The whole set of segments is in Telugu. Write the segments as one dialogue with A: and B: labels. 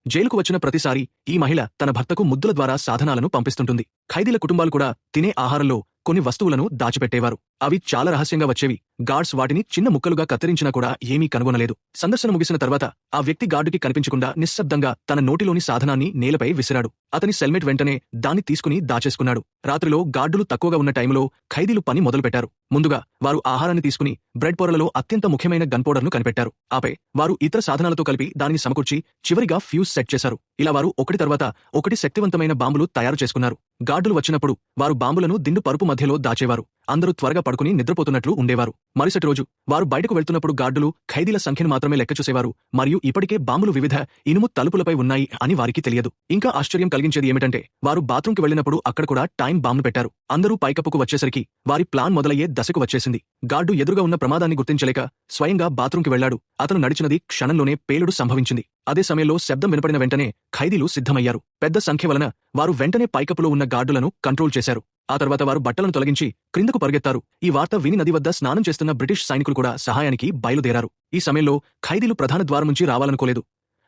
A: జైలుకు వచ్చిన ప్రతిసారీ ఈ మహిళ తన భర్తకు ముద్దుల ద్వారా సాధనాలను పంపిస్తుంటుంది. ఖైదీల కుటుంబాలు కూడా తినే ఆహారంలో కొన్ని వస్తువులను దాచిపెట్టేవారు. అవి చాలా రహస్యంగా వచ్చేవి. గార్డ్స్ వాటిని చిన్న ముక్కలుగా కత్తిరించినా కూడా ఏమీ కనుగొనలేదు. సందర్శన ముగిసిన తర్వాత ఆ వ్యక్తి గార్డుకి కనిపించకుండా నిశ్శబ్దంగా తన నోటిలోని సాధనాన్ని నేలపై విసిరాడు. అతని సెల్మేట్ వెంటనే దాన్ని తీసుకుని దాచేసుకున్నాడు. రాత్రిలో గార్డులు తక్కువగా ఉన్న టైంలో ఖైదీలు పని మొదలుపెట్టారు. ముందుగా వారు ఆహారాన్ని తీసుకుని బ్రెడ్ పొరలలో అత్యంత ముఖ్యమైన గన్ పౌడర్ను కనిపెట్టారు. ఆపై వారు ఇతర సాధనాలతో కలిపి దానిని సమకూర్చి చివరిగా ఫ్యూజ్ సెట్ చేశారు. ఇలా వారు ఒకటి తర్వాత ఒకటి శక్తివంతమైన బాంబులు తయారు చేసుకున్నారు. గార్డులు వచ్చినప్పుడు వారు బాంబులను దిండు పరుపు మధ్యలో దాచేవారు. అందరూ త్వరగా పడుకుని నిద్రపోతున్నట్లు ఉండేవారు. మరుసటి రోజు వారు బయటకు వెళ్తున్నప్పుడు గార్డులు ఖైదీల సంఖ్యను మాత్రమే లెక్క చూసేవారు మరియు ఇప్పటికే బాంబులు వివిధ ఇనుము తలుపులపై ఉన్నాయి అని వారికి తెలియదు. ఇంకా ఆశ్చర్యం కలిగించేది ఏమిటంటే వారు బాత్రూంకి వెళ్లినప్పుడు అక్కడ కూడా టైం బాంబును పెట్టారు. అందరూ పైకప్పుకు వచ్చేసరికి వారి ప్లాన్ మొదలయ్యే దశకు వచ్చేసింది. గార్డు ఎదురుగా ఉన్న ప్రమాదాన్ని గుర్తించలేక స్వయంగా బాత్రూంకి వెళ్లాడు. అతను నడిచినది క్షణంలోనే పేలుడు సంభవించింది. అదే సమయంలో శబ్దం వినపడిన వెంటనే ఖైదీలు సిద్ధమయ్యారు. పెద్ద సంఖ్య వలన వారు వెంటనే పైకప్పులో ఉన్న గార్డులను కంట్రోల్ చేశారు. ఆ తర్వాత వారు బట్టలను తొలగించి క్రిందకు పరిగెత్తారు. ఈ వార్త విని నది వద్ద స్నానం చేస్తున్న బ్రిటిష్ సైనికులు కూడా సహాయానికి బయలుదేరారు. ఈ సమయంలో ఖైదీలు ప్రధాన ద్వారం నుంచి రావాలనుకోలేదు.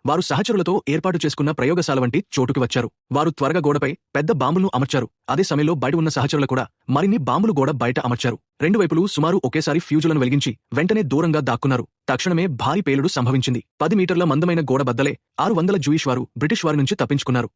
A: వారు సహచరులతో ఏర్పాటు చేసుకున్న ప్రయోగశాల వంటి చోటుకి వచ్చారు. వారు త్వరగా గోడపై పెద్ద బాంబులను అమర్చారు. అదే సమయంలో బయట ఉన్న సహచరులు కూడా మరిన్ని బాంబులు గోడ బయట అమర్చారు. రెండు వైపులు సుమారు ఒకేసారి ఫ్యూజులను వెలిగించి వెంటనే దూరంగా దాక్కున్నారు. తక్షణమే భారీ పేలుడు సంభవించింది. 10 మీటర్ల మందమైన గోడ బద్దలే 600 జూయిష్ వారు బ్రిటిష్ వారి నుంచి తప్పించుకున్నారు.